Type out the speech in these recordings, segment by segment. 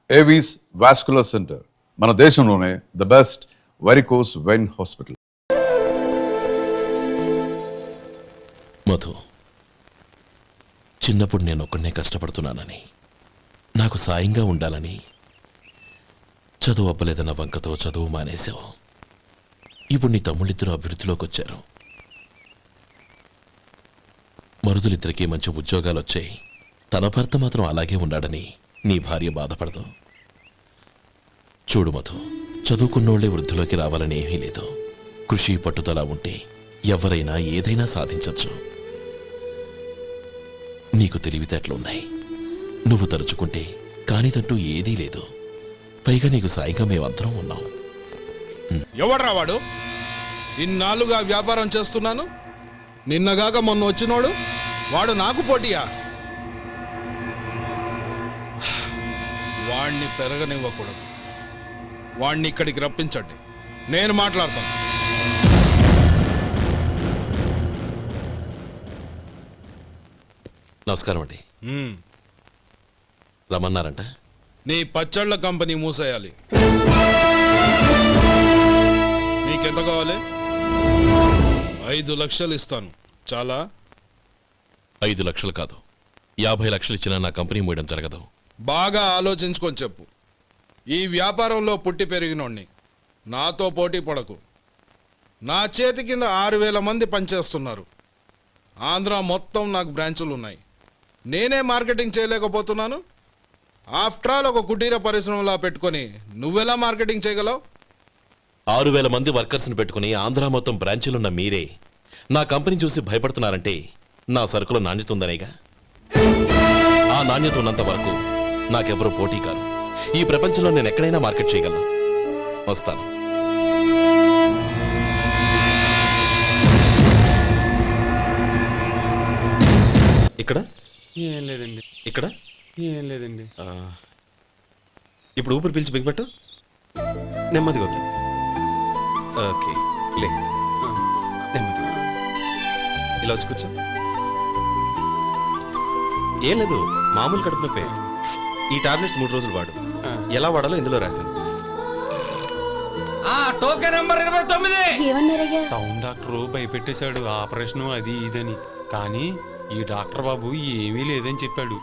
Avis vascular centre, మన దేశంలోనే the best varicose vein hospital. Madhu, చిన్నప్పుడు నేను ఒక్కనే కష్టపడుతున్నానని, నాకు సాయంగా ఉండాలని చదువు అవ్వలేదన్న వంకతో చదువు మానేశావు. ఇప్పుడు నీ తమ్ముళ్ళిద్దరూ అభివృద్ధిలోకి వచ్చారు. మరుదులిద్దరికీ మంచి ఉద్యోగాలు వచ్చాయి. తన భర్త మాత్రం అలాగే ఉన్నాడని నీ భార్య బాధపడదు. చూడు మధు, చదువుకున్నోళ్లే వృద్ధిలోకి రావాలని ఏమీ లేదు. కృషి పట్టుదల ఉంటే ఎవరైనా ఏదైనా సాధించవచ్చు. నీకు తెలివితేటలున్నాయి. నువ్వు తలుచుకుంటే కానిదంటూ ఏదీ లేదు. పైగా నీకు సాయిగా మేమందరం ఉన్నాం. ఎవడ్రా వాడు? ఇన్నాళ్ళుగా వ్యాపారం చేస్తున్నాను, నిన్నగాక మొన్న వచ్చినోడు వాడు నాకు పోటీయా? వాణ్ణి పెరగనివ్వకూడదు. వాణ్ణి ఇక్కడికి రప్పించండి, నేను మాట్లాడతాను. నమస్కారం అండి. రమ్మన్నారంట? నీ పచ్చళ్ళ కంపెనీ మూసేయాలి. నీకెంత కావాలి? 5 లక్షలు ఇస్తాను. చాలా? 5 లక్షలు కాదు, 50 లక్షలు ఇచ్చినా నా కంపెనీ మూయడం జరగదు. బాగా ఆలోచించుకొని చెప్పు. ఈ వ్యాపారంలో పుట్టి పెరిగినోడ్ని, నాతో పోటీ పడకు. నా చేతి కింద 6,000 మంది పనిచేస్తున్నారు. ఆంధ్ర మొత్తం నాకు బ్రాంచులు ఉన్నాయి. నేనే మార్కెటింగ్ చేయలేకపోతున్నాను. ఆఫ్టర్ ఆల్ ఒక కుటీర పరిశ్రమలా పెట్టుకొని నువ్వెలా మార్కెటింగ్ చేయగలవు? 6,000 మంది వర్కర్స్ని పెట్టుకుని ఆంధ్ర మొత్తం బ్రాంచీలున్న మీరే నా కంపెనీ చూసి భయపడుతున్నారంటే నా సరుకులో నాణ్యత ఉందనేగా. ఆ నాణ్యత ఉన్నంత వరకు నాకెవరూ పోటీ కాదు. ఈ ప్రపంచంలో నేను ఎక్కడైనా మార్కెట్ చేయగలను. వస్తాను. ఇక్కడ ఏం లేదండి. ఇక్కడ ఏం లేదండి. ఇప్పుడు ఊపిరి పీల్చి బిగ్బట్టు, నెమ్మదిగా వదిలే. ఓకే, లే, నెమ్మదిగా ఇలా వచ్చి కూర్చో. ఏం లేదు, మామూలు కడుపు నొప్పే. ఈ టాబ్లెట్స్ 3 రోజులు వాడు. ఎలా వాడాలో ఇందులో రాశాను. Token number 29. టౌన్ డాక్టర్ భయపెట్టేశాడు, ఆపరేషన్ అది ఇదని. కానీ ఈ డాక్టర్ బాబు ఏమీ లేదని చెప్పాడు.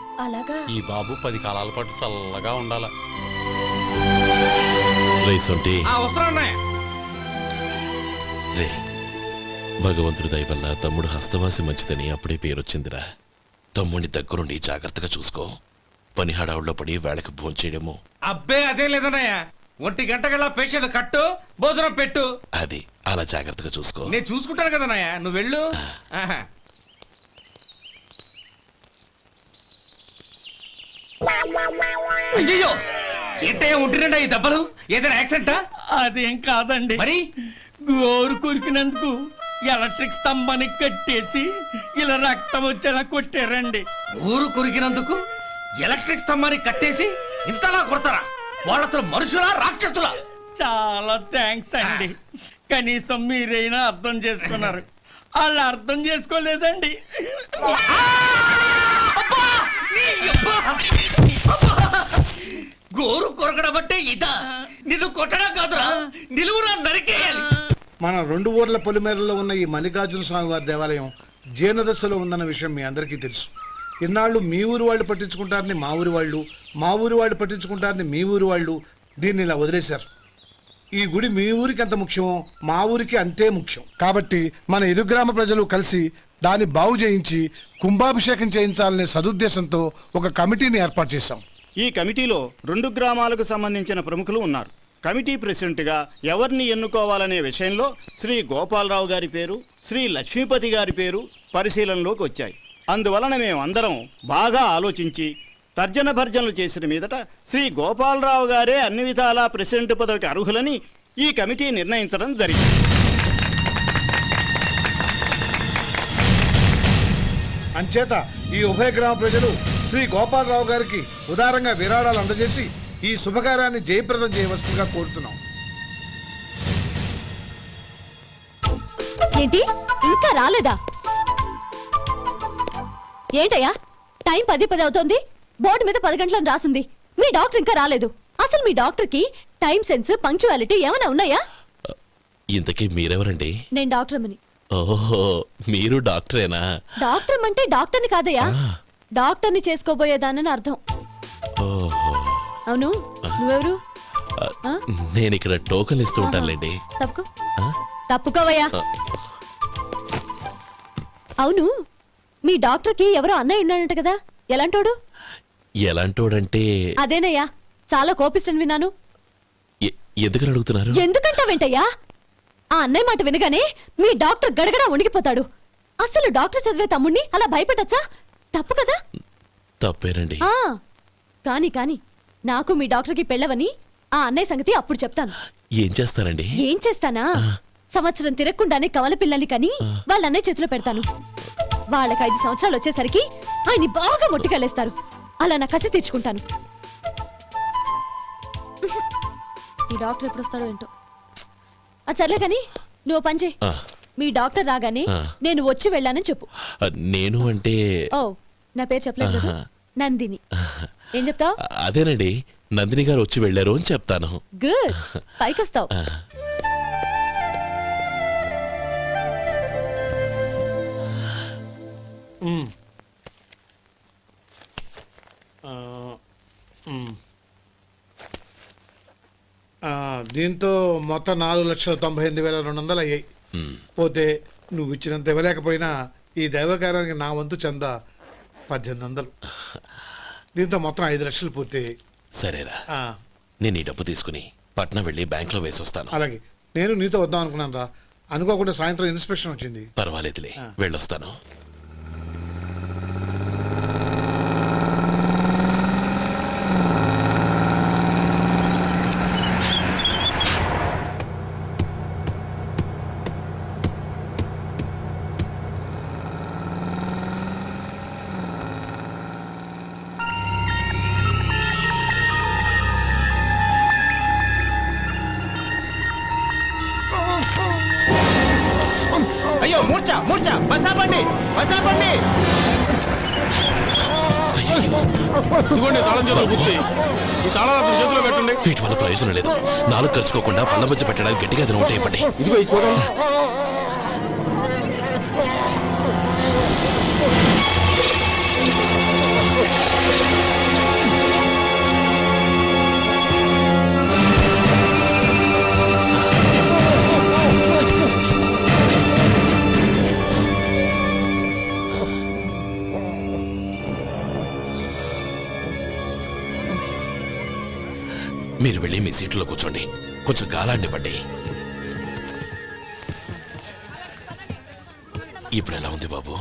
ఈ బాబు 10 కాలాల పాటు చల్లగా ఉండాల. రే, భగవంతుడి దయ వల్ల తమ్ముడు హస్తవాసి మంచిదని అప్పుడే పేరొచ్చిందిరా. తమ్ముడిని దగ్గరుండి జాగ్రత్తగా చూసుకో. పని హడావుల్లో పడి వేళకి భోంచేయడము. అబ్బే అదే లేదన్నయ్య. 1 గంటకల్లా పేషెంట్ కట్టు, భోజనం పెట్టు. అది అలా జాగ్రత్తగా చూసుకో. నేను చూసుకుంటాను కదన్నయ్య, నువ్వు వెళ్ళు. అయ్యో, ఏంటయ్యా ఉంటున్నాడా ఈ దెబ్బలు? ఏదైనా యాక్సిడెంటా? అదేం కాదండి, మరి గోరు కొరికినందుకు ఎలక్ట్రిక్ స్తంభానికి కట్టేసి ఇలా రక్తం వచ్చేలా కొట్టారండి. ఊరు కొరికినందుకు ఎలక్ట్రిక్ స్తంభానికి కట్టేసి ఇంతలా కొడతారా? వాళ్ళ అసలు మనుషులా రాక్షసులా? చాలా థ్యాంక్స్ అండి. కనీసం మీరైనా అర్థం చేసుకున్నారు. వాళ్ళు అర్థం చేసుకోలేదండి. గోరు కొరకడం అంటే ఇదా? నిన్ను కొట్టడం కాదురా, నిలువురా నరికేయాలి. మన 2 ఊర్ల పొలిమేరలో ఉన్న ఈ మల్లికార్జున స్వామి వారి దేవాలయం జీర్ణదశలో ఉందన్న విషయం మీ అందరికీ తెలుసు. ఇన్నాళ్ళు మీ ఊరు వాళ్ళు పట్టించుకుంటారని మా ఊరి వాళ్ళు, మా ఊరి వాళ్ళు పట్టించుకుంటారని మీ ఊరి వాళ్ళు దీన్ని ఇలా వదిలేశారు. ఈ గుడి మీ ఊరికి ఎంత ముఖ్యమో మా ఊరికి అంతే ముఖ్యం. కాబట్టి మన ఇరు గ్రామ ప్రజలు కలిసి దాన్ని బాగు చేయించి కుంభాభిషేకం చేయించాలనే సదుద్దేశంతో ఒక కమిటీని ఏర్పాటు చేశాం. ఈ కమిటీలో 2 గ్రామాలకు సంబంధించిన ప్రముఖులు ఉన్నారు. కమిటీ ప్రెసిడెంట్గా ఎవరిని ఎన్నుకోవాలనే విషయంలో శ్రీ గోపాలరావు గారి పేరు, శ్రీ లక్ష్మీపతి గారి పేరు పరిశీలనలోకి వచ్చాయి. అందువలన మేమందరం బాగా ఆలోచించి తర్జన భర్జనలు చేసిన మీదట శ్రీ గోపాలరావు గారే అన్ని విధాలా ప్రెసిడెంట్ పదవికి అర్హులని ఈ కమిటీ నిర్ణయించడం జరిగింది. అంచేత ఈ ఉభయ గ్రామ ప్రజలు శ్రీ గోపాలరావు గారికి ఉదారంగా విరాళాలు అందజేసి ఈ శుభకార్యాన్ని జయప్రదం చేయవలసిందిగా కోరుతున్నాం. ఏంటి ఇంకా రాలేదా? ఏంటయ్యా, టైం 10 అవుతోంది. బోర్డు మీద 10 గంటలను రాసింది. మీ డాక్టర్ ఇంకా రాలేదు. అసలు మీ డాక్టర్ కి టైం సెన్స్, పంక్చువాలిటీ ఏమైనా ఉన్నాయా? ఇంతకీ మీరెవరండి? నేను డాక్టర్ అమ్మని. ఓహో, మీరు డాక్టరేనా? డాక్టర్ అంటే డాక్టర్ని కాదయ్యా, డాక్టర్ని చేసుకోబోయేదానని అర్థం. ఓహో, అవును, నువ్వెవరు? నేను ఇక్కడ టోకన్ ఇస్తూ ఉంటానులేండి. తప్పుకో, ఆ? తప్పుకోవయ్యా. అవును, మీ డాక్టర్ కి ఎవరో అన్నయ్య ఉన్నాడంట కదా, ఎలాంటోడు? ఎలాంటోడంటే అదేనయ్యా, చాలా కోపిస్తని విన్నాను. ఎందుకని అడుగుతున్నారు? ఎందుకంటావేంటయ్యా? ఆ అన్నయ్య మాట వినగానే మీ డాక్టర్ గడగడా ఉణిగిపోతాడు. అసలు డాక్టర్ చదివే తమ్ముణ్ణి అలా భయపెట్టచ్చా? తప్పు కదా? తప్పేనండి. ఆ కాని కాని నాకు మీ డాక్టర్కి పెళ్ళవని ఆ అన్నయ్య సంగతి అప్పుడు చెప్తాను. ఏం చేస్తారండి? ఏం చేస్తానా, సంవత్సరం తిరగకుండానే కవల పిల్లల్ని కని వాళ్ళ అన్నయ్య చేతిలో పెడతాను. వాళ్ళకి 5 సంవత్సరాలు వచ్చేసరికి ఆయన్ని బాగా మొట్టికెళ్ళేస్తారు. అలా నా కసి తీర్చుకుంటాను. ఈ డాక్టర్ ఎప్పుడు వస్తాడో ఏంటో. అది సర్లే కానీ నువ్వు పని చేయి. మీ డాక్టర్ రాగానే నేను వచ్చి వెళ్ళానని చెప్పు. నేను అంటే ఓ, నా పేరు చెప్పలేదు కదా, నందిని. ఏం చెప్తావు? అదేనండి, నందిని గారు వచ్చి వెళ్ళారు అని చెప్తాను. గుడ్, పైకొస్తావు. దీంతో మొత్తం 4,98,200 అయ్యాయి. పోతే నువ్వు ఇచ్చినంత ఇవ్వలేకపోయినా ఈ దైవకార్యానికి నా వంతు చందా 1800. దీంతో మొత్తం 5 లక్షలు పూర్తయ్యాయి. సరేరా, నేను ఈ డబ్బు తీసుకుని పట్నం వెళ్ళి బ్యాంక్ లో వేసొస్తాను. అలాగే, నేను నీతో వద్దాం అనుకున్నాను రా, అనుకోకుండా సాయంత్రం ఇన్స్పెక్షన్ వచ్చింది. పర్వాలేదులే, వెళ్ళొస్తాను. అయ్యో, మూర్ఛ మూర్ఛ, బసాపండి బసాపండి. ఇదిగోండి తాళం చేతులు గుర్తి. ఈ తాళాలు చేతిలో పెట్టండి. వీటి వల్ల ప్రయోజనం లేదు. 4 ఖర్చుకోకుండా పళ్ళ మధ్య పెట్టడానికి గట్టిగా అది నోట్ అయిపోయి. ఇదిగో ఇది చూడండి. మీరు వెళ్ళి మీ సీట్లో కూర్చోండి, కొంచెం గాలాండి పడ్డి. ఇప్పుడు ఎలా ఉంది బాబు?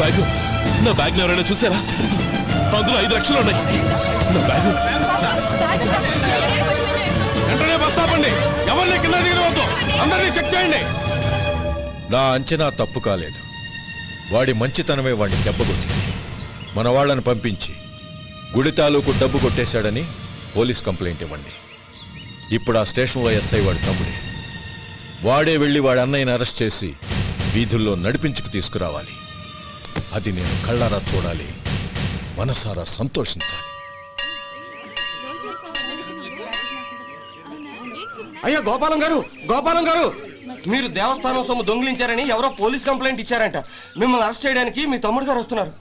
అయ్యో, నా బ్యాగ్ ఎవరైనా చూసారా? అందులో 5 లక్షలు ఉన్నాయి. నా బ్యాగ్ వెంటనే బస్ ఆపండి. ఎవరిని కింద దిగవద్దు, అందరినీ చెక్ చేయండి. నా అంచనా తప్పు కాలేదు. వాడి మంచితనమే వాడిని దెబ్బకొట్టింది. మన వాళ్ళని పంపించి గుడి తాలూకు డబ్బు కొట్టేశాడని పోలీస్ కంప్లైంట్ ఇవ్వండి. ఇప్పుడు ఆ స్టేషన్లో ఎస్ఐ వాడి తమ్ముడే. వాడే వెళ్ళి వాడి అన్నయ్యని అరెస్ట్ చేసి వీధుల్లో నడిపించుకు తీసుకురావాలి. అది నేను కళ్ళారా చూడాలి, మనసారా సంతోషించాలి. అయ్యో గోపాలం గారు, గోపాలం గారు, మీరు దేవస్థానం సొమ్ము దొంగిలించారని ఎవరో పోలీస్ కంప్లైంట్ ఇచ్చారంట. మిమ్మల్ని అరెస్ట్ చేయడానికి మీ తమ్ముడు గారు వస్తున్నారు.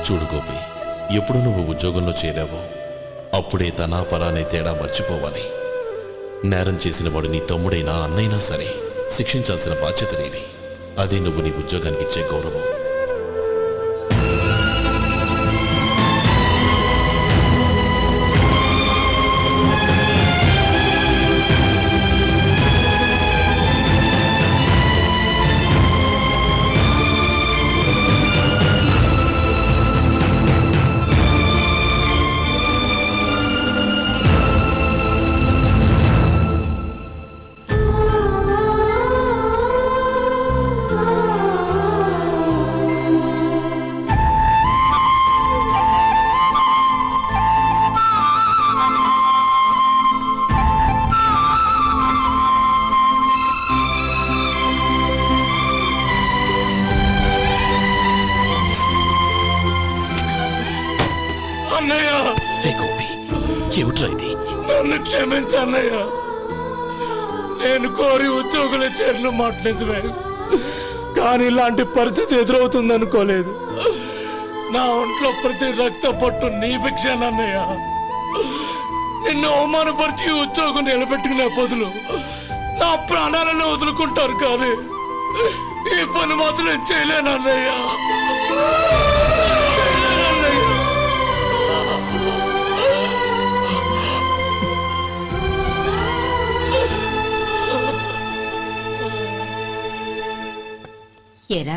చూడు గోపి, ఎప్పుడు నువ్వు ఉద్యోగంలో చేరావో అప్పుడే తన పరానే తేడా మర్చిపోవాలి. నేరం చేసిన వాడు నీ తమ్ముడైనా అన్నైనా సరే శిక్షించాల్సిన బాధ్యత నీది. అదే నువ్వు నీ ఉద్యోగానికి ఇచ్చే గౌరవం. ఏమిట్రా ఇది? నన్ను క్షమించన్నయ్య. నేను కోరి ఉద్యోగుల చేరిన మాట నిజమే, కానీ ఇలాంటి పరిస్థితి ఎదురవుతుంది అనుకోలేదు. నా ఒంట్లో ప్రతి రక్త పట్టు నీ భిక్షానన్నయ్య. నిన్ను అవమానపరిచి ఉద్యోగం నిలబెట్టుకునే బదులు నా ప్రాణాలను వదులుకుంటారు, కానీ ఈ పని మాత్రం నేను చేయలేనన్నయ్య. ఏరా,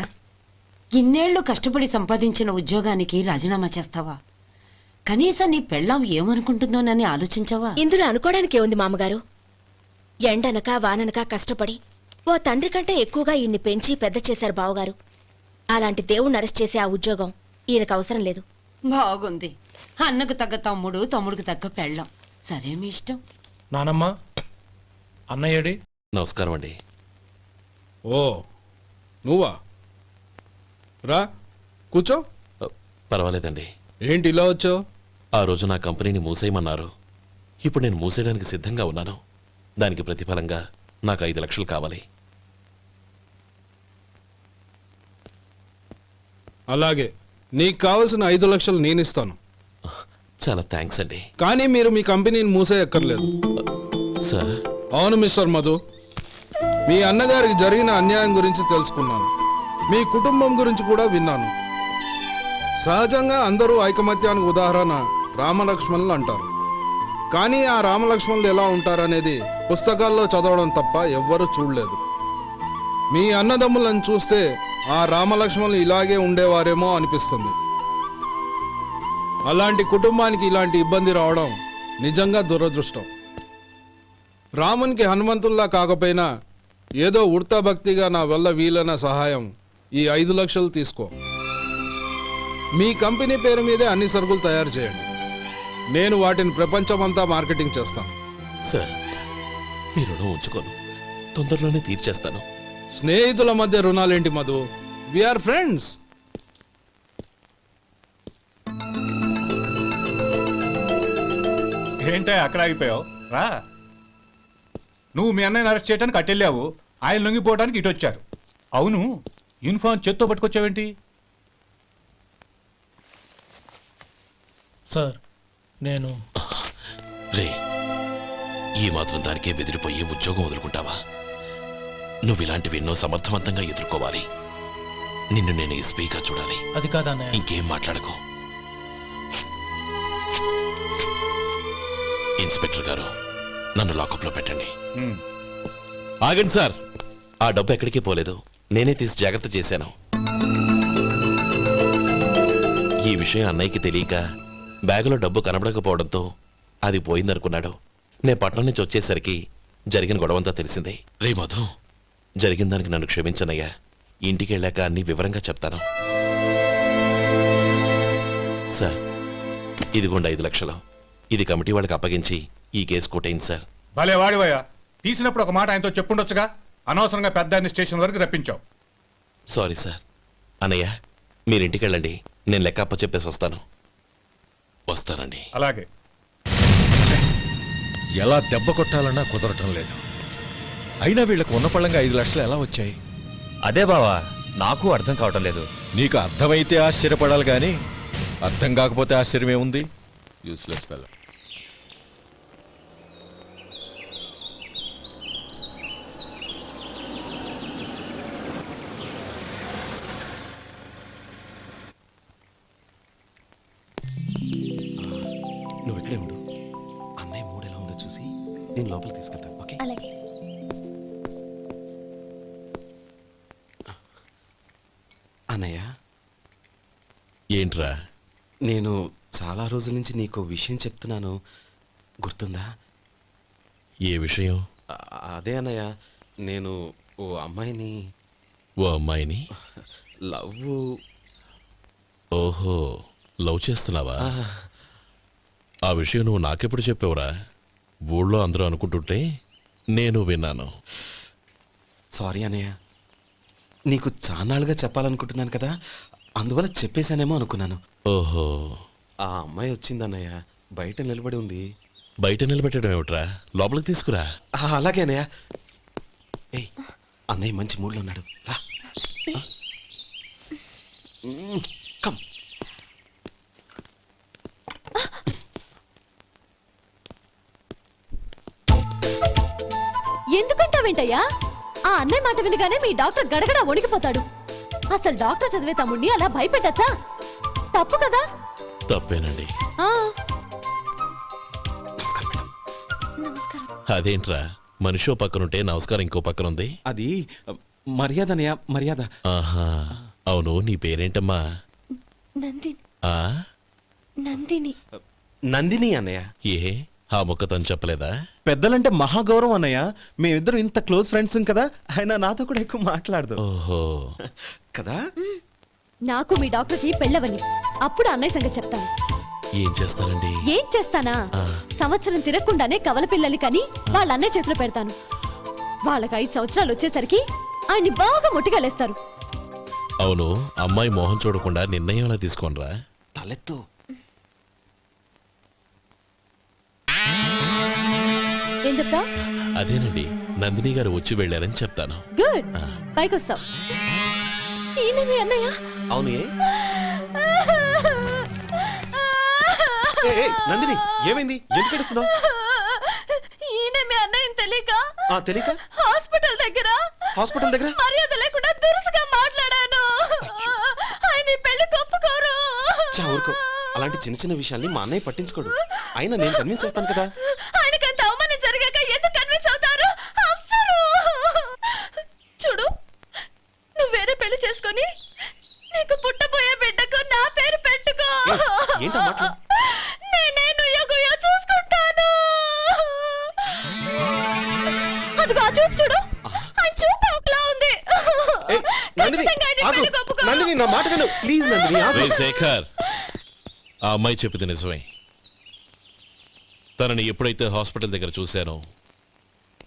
ఇన్నేళ్లు కష్టపడి సంపాదించిన ఉద్యోగానికి రాజీనామా చేస్తావా? కనీసం నీ పెళ్ళాం ఏమనుకుంటుందోనని ఆలోచించావా? ఇందులో అనుకోవడానికి ఏముంది మామగారు? ఎండనక వాననక కష్టపడి ఓ తండ్రి కంటే ఎక్కువగా ఈయన్ని పెంచి పెద్ద చేశారు బావగారు. అలాంటి దేవుణ్ణి అరెస్ట్ చేసే ఆ ఉద్యోగం ఈయనకు అవసరం లేదు. బాగుంది. అన్నకు తగ్గ తమ్ముడు, తమ్ముడికి తగ్గ పెళ్ళాం. సరే, మీ ఇష్టం. నానమ్మ, అన్నయ్యడి. నమస్కారం అండి. ఓ నువ్వా? రా కూర్చో. పర్వాలేదండి. ఏంటి ఇలా వచ్చావు? ఆ రోజు నా కంపెనీని మూసేయమన్నారు. ఇప్పుడు నేను మూసేయడానికి సిద్ధంగా ఉన్నాను. దానికి ప్రతిఫలంగా నాకు 5 లక్షలు కావాలి. అలాగే, నీకు కావలసిన 5 లక్షలు నేను ఇస్తాను. చాలా థ్యాంక్స్ అండి. కానీ మీరు మీ కంపెనీని మూసేయక్కర్లేదు. సార్, అవును మిస్టర్ మధు, మీ అన్నగారికి జరిగిన అన్యాయం గురించి తెలుసుకున్నాను. మీ కుటుంబం గురించి కూడా విన్నాను. సహజంగా అందరూ ఐకమత్యానికి ఉదాహరణ రామలక్ష్మణులు అంటారు. కానీ ఆ రామలక్ష్మణులు ఎలా ఉంటారనేది పుస్తకాల్లో చదవడం తప్ప ఎవ్వరూ చూడలేదు. మీ అన్నదమ్ములను చూస్తే ఆ రామలక్ష్మణులు ఇలాగే ఉండేవారేమో అనిపిస్తుంది. అలాంటి కుటుంబానికి ఇలాంటి ఇబ్బంది రావడం నిజంగా దురదృష్టం. రామునికి హనుమంతుల్లా కాకపోయినా ఏదో ఉడతా భక్తిగా నా వల్ల వీలైన సహాయం ఈ 5 లక్షలు తీసుకో. మీ కంపెనీ పేరు మీదే అన్ని సరుకులు తయారు చేయండి. నేను వాటిని ప్రపంచమంతా మార్కెటింగ్ చేస్తాను. సార్, మీ రుణం ఉంచుకోను. తొందరలోనే తీర్చేస్తాను. స్నేహితుల మధ్య రుణాలేంటి మధు? We are friends. ఏంటే అక్కడ ఆగిపోయావు? రా. నువ్వు మీ అన్నయ్యని అరెస్ట్ చేయడానికి అట్టెళ్ళావు, ఆయన లొంగిపోవడానికి ఇటు వచ్చారు. అవును, యూనిఫామ్ చేత్తో పట్టుకొచ్చావేంటి? సార్, నేను రే, ఈ మాత్రం దానికే బెదిరిపోయి ఉద్యోగం వదులుకుంటావా? నువ్వు ఇలాంటివి ఎన్నో సమర్థవంతంగా ఎదుర్కోవాలి. నిన్ను నేను ఎస్పీగా చూడాలి. అది కాదన్నయ్య. ఇంకేం మాట్లాడకు. ఇన్స్పెక్టర్ గారు, నన్ను లాకప్లో పెట్టండి. ఆగండి సార్, ఆ డబ్బు ఎక్కడికి పోలేదు. నేనే తీసి జాగ్రత్త చేశాను. ఈ విషయం అన్నయ్యకి తెలియక బ్యాగులో డబ్బు కనబడకపోవడంతో అది పోయిందనుకున్నాడు. నేను పట్నం నుంచి వచ్చేసరికి జరిగిన గొడవంతా తెలిసిందే. రే మధు, జరిగిన దానికి నన్ను క్షమించనయ్యా. ఇంటికి వెళ్ళాక అన్ని వివరంగా చెప్తాను. సార్, ఇదిగోండి 5 లక్షలు. ఇది కమిటీ వాళ్ళకి అప్పగించి ఈ కేసు కొట్టేయండి సార్. భలే వాడివయ్యా, తీసినప్పుడు ఒక మాట ఆయనతో చెప్పుండొచ్చుగా. అనవసరంగా పెద్ద ఆయన స్టేషన్ వరకు రప్పించావు. Sorry sir. అన్నయ్య, మీరు ఇంటికి వెళ్ళండి. నేను లెక్క అప్ప చెప్పేసి వస్తానండి. అలాగే. ఎలా దెబ్బ కొట్టాలన్నా కుదరటం లేదు. అయినా వీళ్ళకు ఉన్న పళ్ళంగా 5 లక్షలు ఎలా వచ్చాయి? అదే బావా, నాకు అర్థం కావటం లేదు. నీకు అర్థమైతే ఆశ్చర్యపడాలి కానీ అర్థం కాకపోతే ఆశ్చర్యం ఏముంది? Useless fellow. నువ్వు ఇక్కడే ఉండు. అన్నయ్య మూడు ఎలా ఉందో చూసి నేను లోపలికి తీసుకెళ్తాను. ఓకే? అలాగే. అన్నయ్య, ఏంట్రా? నేను చాలా రోజుల నుంచి నీకు విషయం చెప్తున్నాను, గుర్తుందా? ఏ విషయం? అదే అన్నయ్య, నేను ఓ అమ్మాయిని ఓ అమ్మాయిని లవ్. ఓహో, లవ్ చేస్తున్నావా? ఆ విషయం నువ్వు నాకెప్పుడు చెప్పావురా? ఊళ్ళో అందరూ అనుకుంటుంటే నేను విన్నాను. సారీ అన్నయ్య, నీకు చాన్నాళ్ళుగా చెప్పాలనుకుంటున్నాను కదా, అందువల్ల చెప్పేశానేమో అనుకున్నాను. ఓహో, ఆ అమ్మాయి వచ్చిందన్నయ్య, బయట నిలబడి ఉంది. బయట నిలబెట్టడం ఏమిట్రా, లోపలికి తీసుకురా. అలాగే అన్నయ్య. ఏయ్, అన్నయ్య మంచి మూడ్లో ఉన్నాడు, రా. కమ్. ఎందుకంటావేంటయ్యా? ఆ అన్నయ్య మాట వినగానే మీ డాక్టర్ గడగడ వణికిపోతాడు. అసలు డాక్టర్ చదివే తమ్ముడిని అలా భయపెట్టచ్చా? తప్పు కదా. తప్పేనండి. ఆ, నమస్కారం మేడం. నమస్కారం. అదేంట్రా, మనిషో పక్కనుంటే నమస్కారం ఇంకో పక్కనుంది? అది మర్యాద అన్నయ్య, మర్యాద. ఆహా, అవును, నీ పేరేంటమ్మా? నందిని. ఆ నందిని. నందిని అన్నయ్య. ఏ, ఆ ముక్క తను చెప్పలేదా? పెద్దలంటే మహాగౌరవం అన్నయ్య. మేమిద్దరం ఇంత క్లోజ్ ఫ్రెండ్స్ కదా, ఆయన నాతో కూడా ఎక్కువ మాట్లాడదు ఓహో, కదా. నాకు మీ డాక్టర్కి పెళ్ళవని, అప్పుడు అన్నయ్య సంగతి చెప్తాను. ఏం చేస్తానండి? ఏం చేస్తానా? సంవత్సరం తిరగకుండానే కవల పిల్లల్ని కని వాళ్ళ అన్నయ్య చేతిలో పెడతాను. వాళ్ళకి 5 సంవత్సరాలు వచ్చేసరికి ఆయన్ని బాగా ముట్టిగలేస్తారు. అవును, అమ్మాయి మోహం చూడకుండా నిర్ణయం ఎలా తీసుకోనరా? తలెత్తు. ఏం చెప్తా? అదేనండి, నందిని గారు వచ్చి వెళ్ళారని చెప్తాను. గుడ్, పైకొస్తావు. ఈయన మీ అన్నయ్య? అవును. నందిని, ఏమైంది? ఎందుకు ఏడుస్తున్నావు? ఈయన మీ అన్నయ్యని తెలియక తెలియక హాస్పిటల్ దగ్గర మర్యాద లేకుండా దురుసుగా మాట్లాడాను. ఆయన ఈ పెళ్లి ఒప్పుకోరు. ఊరుకో, అలాంటి చిన్న చిన్న విషయాల్ని మా అన్నయ్య పట్టించుకోడు. అయినా నేను కన్విన్స్ చేస్తాను కదా. ఆయనకంత అవమానం జరిగాక ఎందుకు కన్విన్స్ అవుతారు? అవ్వరు. చూడు, నువ్వు వేరే పెళ్లి చేసుకొని నీకు పుట్టబోయే బిడ్డకు నా పేరు పెట్టుకో. ఏంటో మాట్లాడు. నేనే నుయ్యో చూసుకుంటాను. అదిగో ఆ చూపు చూడు, ఆ చూపు ఒకలా ఉంది. ఖచ్చితంగా ఆయన పెళ్లికి ఒప్పుకోరు. నందిని, నా మాట విను ప్లీజ్. నందిని, రేయ్ శేఖర్, ఆ అమ్మాయి చెప్పింది నిజమే. తనని ఎప్పుడైతే హాస్పిటల్ దగ్గర చూశానో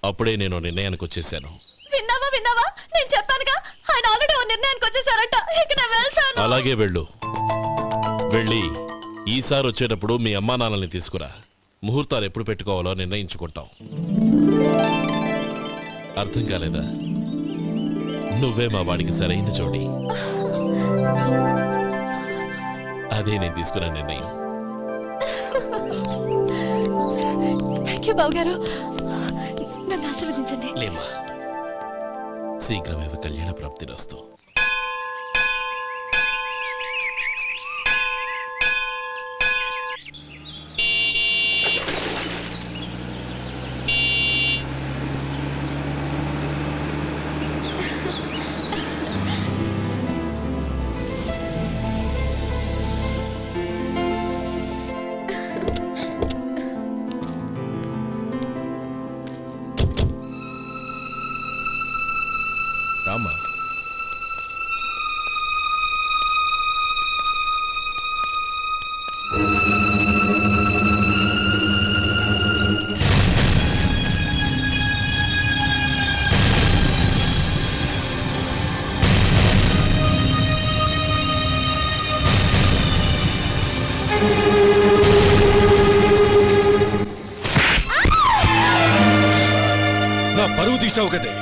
అప్పుడే నేను నిర్ణయానికి వచ్చేసాను. విన్నావా? నేను చెప్పానుగా, ఆయన ఆల్రెడీ ఓ నిర్ణయానికి వచ్చేసారట. ఇక నేను వెళ్తాను. అలాగే వెళ్ళు. వెళ్ళి ఈసారి వచ్చేటప్పుడు మీ అమ్మా నాన్నల్ని తీసుకురా. ముహూర్తాలు ఎప్పుడు పెట్టుకోవాలో నిర్ణయించుకుంటాం. అర్థం కాలేదా? నువ్వే మా వాడికి సరైన జోడి. అదే నేను తీసుకున్న నిర్ణయం. థ్యాంక్ యూ బావగారు, నన్ను ఆశీర్వదించండి. లేమ్మా, శీఘ్రమేవ కళ్యాణ ప్రాప్తిరస్తు. రామా, నా పరువు తీసావు కదే.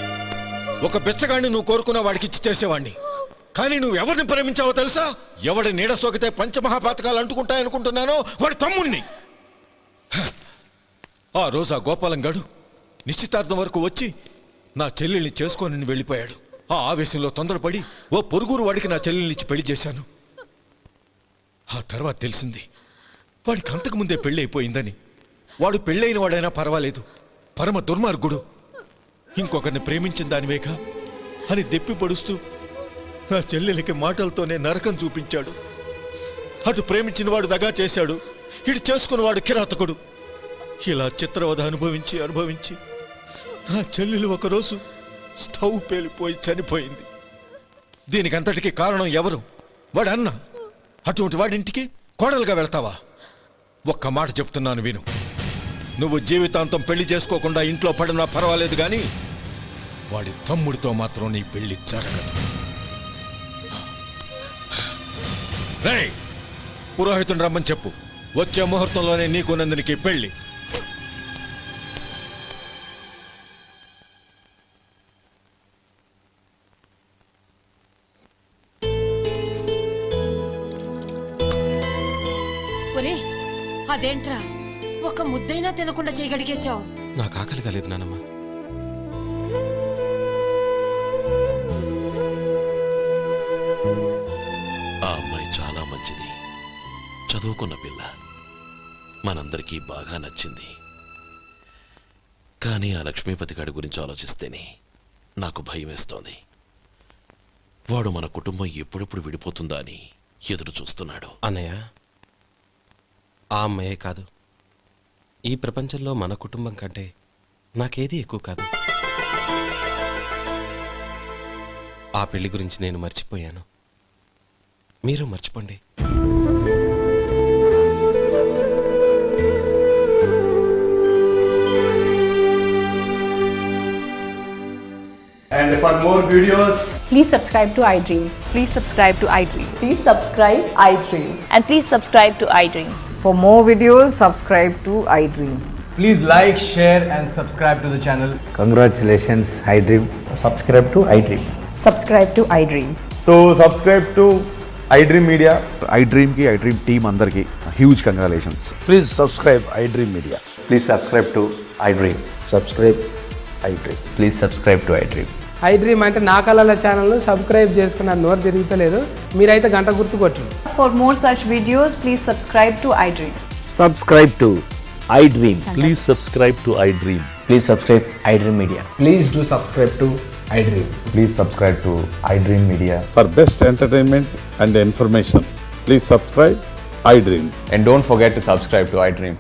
ఒక బెచ్చగాడిని నువ్వు కోరుకున్న వాడికి ఇచ్చి చేసేవాడిని. కానీ నువ్వు ఎవరిని ప్రేమించావో తెలుసా? ఎవడి నీడ సోకితే పంచమహాపాతకాలు అంటుకుంటాయనుకుంటున్నానో వాడి తమ్ముణ్ణి. ఆ రోజు ఆ గోపాలం గాడు నిశ్చితార్థం వరకు వచ్చి నా చెల్లెల్ని చేసుకొని వెళ్ళిపోయాడు. ఆ ఆవేశంలో తొందరపడి ఓ పొరుగురు వాడికి నా చెల్లెల్నిచ్చి పెళ్లి చేశాను. ఆ తర్వాత తెలిసింది వాడికి అంతకుముందే పెళ్లి అయిపోయిందని. వాడు పెళ్ళైన వాడైనా పర్వాలేదు, పరమ దుర్మార్గుడు. ఇంకొకరిని ప్రేమించిన దానివేగా అని దెప్పి పడుస్తూ నా చెల్లెలకి మాటలతోనే నరకం చూపించాడు. అటు ప్రేమించిన వాడు దగా చేశాడు, ఇటు చేసుకున్నవాడు కిరాతకుడు. ఇలా చిత్రవధ అనుభవించి నా చెల్లెలు ఒకరోజు స్టవ్ పేలిపోయి చనిపోయింది. దీనికంతటికి కారణం ఎవరు? వాడు అన్న. అటువంటి వాడింటికి కోడలుగా వెళ్తావా? ఒక్క మాట చెప్తున్నాను విను. నువ్వు జీవితాంతం పెళ్లి చేసుకోకుండా ఇంట్లో పడినా పర్వాలేదు, కానీ వాడి తమ్ముడితో మాత్రం నీ పెళ్లి జరగదు. రేయ్, పురోహితుని రమ్మని చెప్పు. వచ్చే ముహూర్తంలోనే నీకు నందినికి పెళ్లి. ఒరే అదేంట్రా ఒక ముద్దైనా తినకుండా చేయగలిగేశావు. నాకు ఆకలి కాలేదు నానమ్మ. ఆ అమ్మాయి చాలా మంచిది, చదువుకున్న పిల్ల, మనందరికీ బాగా నచ్చింది. కానీ ఆ లక్ష్మీపతి గారి గురించి ఆలోచిస్తేనే నాకు భయం వేస్తోంది. వాడు మన కుటుంబం ఎప్పుడెప్పుడు విడిపోతుందా అని ఎదురు చూస్తున్నాడు. అన్నయ్య, ఆ అమ్మాయే కాదు, ఈ ప్రపంచంలో మన కుటుంబం కంటే నాకేది ఎక్కువ కాదు. ఆ పెళ్లి గురించి నేను మర్చిపోయాను, మీరు మర్చిపోండి. And for more videos, Please subscribe to iDream. Please subscribe to iDream. Please subscribe iDream. And please subscribe to iDream. For more videos, subscribe to iDream. Please like, share and subscribe to the channel. Congratulations, iDream. Subscribe to iDream. Subscribe to iDream. So, subscribe to iDream Media. iDream కి iDream team అందరికి huge congratulations. Please subscribe iDream Media. Please subscribe to iDream. Subscribe iDream. Please subscribe to iDream. iDream అంటే నా కళల channel subscribe చేసుకున్న నోరు తిరుగుతలేదు. మీరైతే గంట గుర్తు కొట్టండి. For more such videos, please subscribe to iDream. Subscribe to iDream. Please subscribe to I dream. Please subscribe iDream Media. Please do subscribe to iDream. Please subscribe to iDream Media. For best entertainment and information please subscribe I dream. And don't forget to subscribe to iDream.